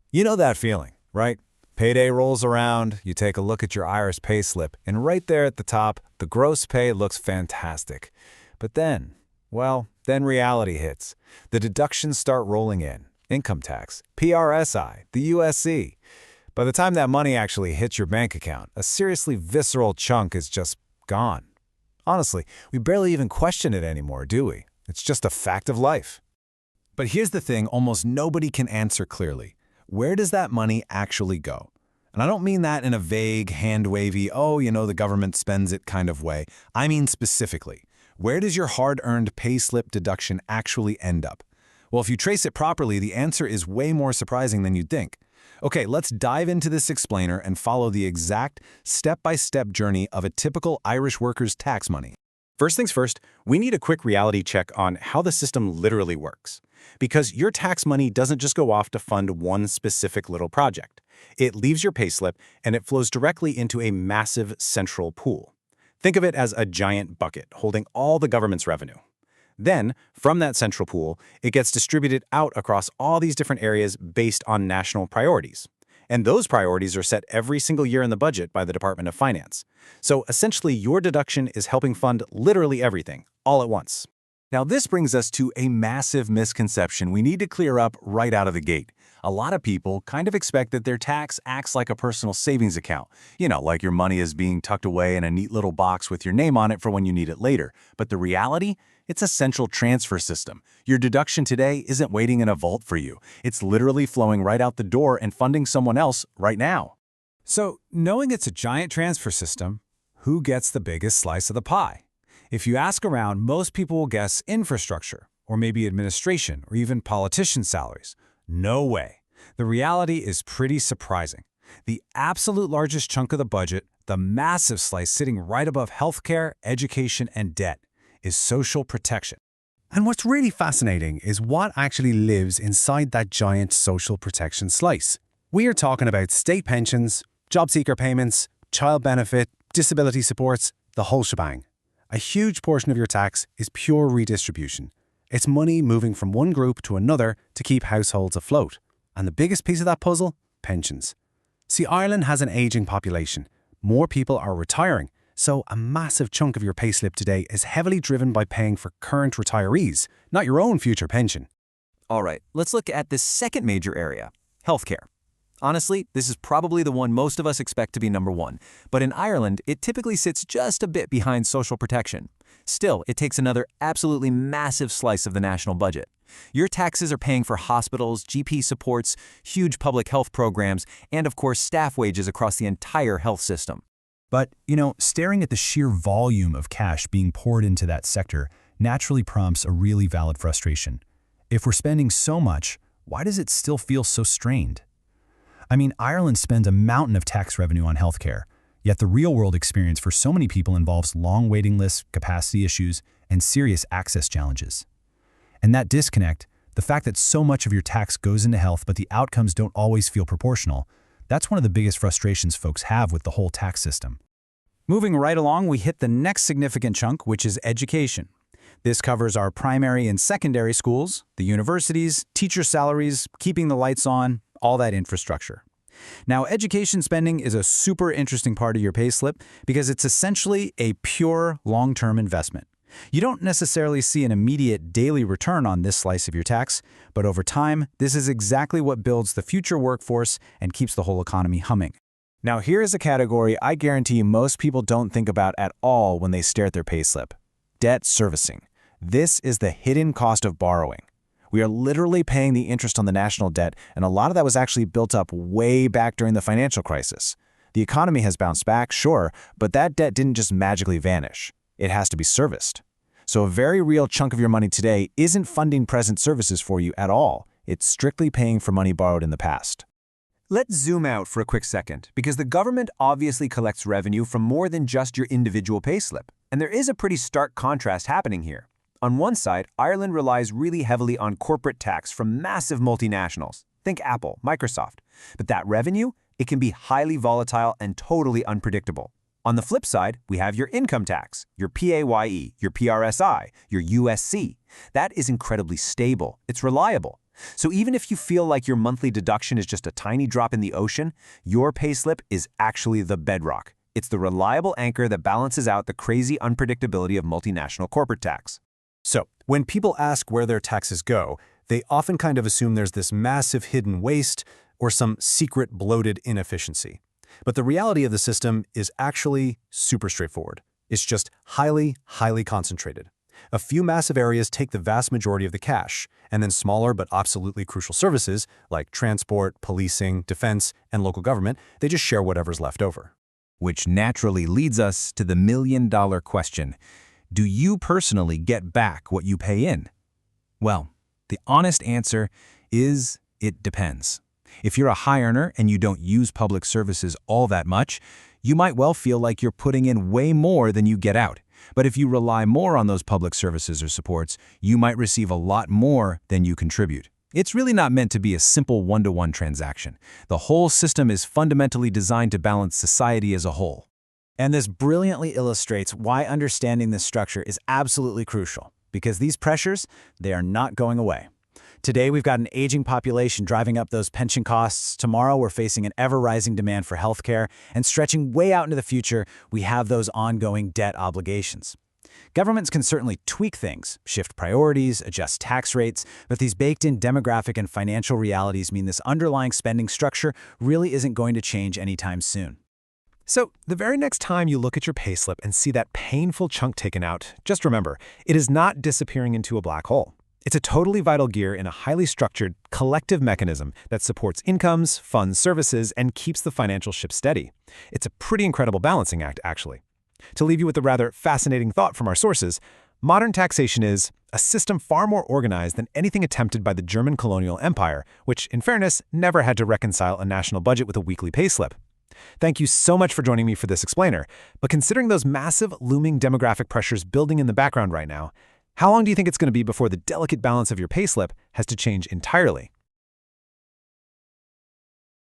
You know that feeling, right? Payday rolls around, you take a look at your Irish payslip, and right there at the top, the gross pay looks fantastic. But then reality hits. The deductions start rolling in. Income tax, PRSI, the USC. By the time that money actually hits your bank account, a seriously visceral chunk is just gone. Honestly, we barely even question it anymore, do we? It's just a fact of life. But here's the thing almost nobody can answer clearly. Where does that money actually go? And I don't mean that in a vague, hand-wavy, the government spends it kind of way. I mean specifically, where does your hard-earned payslip deduction actually end up? Well, if you trace it properly, the answer is way more surprising than you'd think. Okay, let's dive into this explainer and follow the exact step-by-step journey of a typical Irish worker's tax money. First things first, we need a quick reality check on how the system literally works. Because your tax money doesn't just go off to fund one specific little project. It leaves your payslip and it flows directly into a massive central pool. Think of it as a giant bucket holding all the government's revenue. Then, from that central pool, it gets distributed out across all these different areas based on national priorities. And those priorities are set every single year in the budget by the Department of Finance. So essentially, your deduction is helping fund literally everything, all at once. Now, this brings us to a massive misconception we need to clear up right out of the gate. A lot of people kind of expect that their tax acts like a personal savings account. Like your money is being tucked away in a neat little box with your name on it for when you need it later. But the reality? It's a central transfer system. Your deduction today isn't waiting in a vault for you. It's literally flowing right out the door and funding someone else right now. So, knowing it's a giant transfer system, who gets the biggest slice of the pie? If you ask around, most people will guess infrastructure, or maybe administration, or even politicians' salaries. No way. The reality is pretty surprising. The absolute largest chunk of the budget, the massive slice sitting right above healthcare, education, and debt, is social protection. And what's really fascinating is what actually lives inside that giant social protection slice. We are talking about state pensions, job seeker payments, child benefit, disability supports, the whole shebang. A huge portion of your tax is pure redistribution. It's money moving from one group to another to keep households afloat. And the biggest piece of that puzzle? Pensions. See, Ireland has an aging population. More people are retiring, so a massive chunk of your payslip today is heavily driven by paying for current retirees, not your own future pension. All right, let's look at the second major area, healthcare. Honestly, this is probably the one most of us expect to be number one, but in Ireland, it typically sits just a bit behind social protection. Still, it takes another absolutely massive slice of the national budget. Your taxes are paying for hospitals, GP supports, huge public health programs, and of course, staff wages across the entire health system. But, staring at the sheer volume of cash being poured into that sector naturally prompts a really valid frustration. If we're spending so much, why does it still feel so strained? I mean, Ireland spends a mountain of tax revenue on healthcare, yet the real-world experience for so many people involves long waiting lists, capacity issues, and serious access challenges. And that disconnect, the fact that so much of your tax goes into health but the outcomes don't always feel proportional, that's one of the biggest frustrations folks have with the whole tax system. Moving right along, we hit the next significant chunk, which is education. This covers our primary and secondary schools, the universities, teacher salaries, keeping the lights on, all that infrastructure. Now, education spending is a super interesting part of your payslip because it's essentially a pure long-term investment. You don't necessarily see an immediate daily return on this slice of your tax, but over time, this is exactly what builds the future workforce and keeps the whole economy humming. Now, here is a category I guarantee most people don't think about at all when they stare at their payslip: debt servicing. This is the hidden cost of borrowing. We are literally paying the interest on the national debt, and a lot of that was actually built up way back during the financial crisis. The economy has bounced back, sure, but that debt didn't just magically vanish. It has to be serviced. So a very real chunk of your money today isn't funding present services for you at all. It's strictly paying for money borrowed in the past. Let's zoom out for a quick second, because the government obviously collects revenue from more than just your individual payslip. And there is a pretty stark contrast happening here. On one side, Ireland relies really heavily on corporate tax from massive multinationals. Think Apple, Microsoft. But that revenue, it can be highly volatile and totally unpredictable. On the flip side, we have your income tax, your PAYE, your PRSI, your USC. That is incredibly stable. It's reliable. So even if you feel like your monthly deduction is just a tiny drop in the ocean, your payslip is actually the bedrock. It's the reliable anchor that balances out the crazy unpredictability of multinational corporate tax. So, when people ask where their taxes go, they often kind of assume there's this massive hidden waste or some secret bloated inefficiency. But the reality of the system is actually super straightforward. It's just highly, highly concentrated. A few massive areas take the vast majority of the cash, and then smaller but absolutely crucial services like transport, policing, defense, and local government, they just share whatever's left over. Which naturally leads us to the million-dollar question. Do you personally get back what you pay in? Well, the honest answer is it depends. If you're a high earner and you don't use public services all that much, you might well feel like you're putting in way more than you get out. But if you rely more on those public services or supports, you might receive a lot more than you contribute. It's really not meant to be a simple one-to-one transaction. The whole system is fundamentally designed to balance society as a whole. And this brilliantly illustrates why understanding this structure is absolutely crucial, because these pressures, they are not going away. Today, we've got an aging population driving up those pension costs. Tomorrow, we're facing an ever-rising demand for healthcare, and stretching way out into the future, we have those ongoing debt obligations. Governments can certainly tweak things, shift priorities, adjust tax rates, but these baked-in demographic and financial realities mean this underlying spending structure really isn't going to change anytime soon. So, the very next time you look at your payslip and see that painful chunk taken out, just remember, it is not disappearing into a black hole. It's a totally vital gear in a highly structured, collective mechanism that supports incomes, funds services, and keeps the financial ship steady. It's a pretty incredible balancing act, actually. To leave you with a rather fascinating thought from our sources, modern taxation is a system far more organized than anything attempted by the German colonial empire, which, in fairness, never had to reconcile a national budget with a weekly payslip. Thank you so much for joining me for this explainer, but considering those massive, looming demographic pressures building in the background right now, how long do you think it's going to be before the delicate balance of your payslip has to change entirely?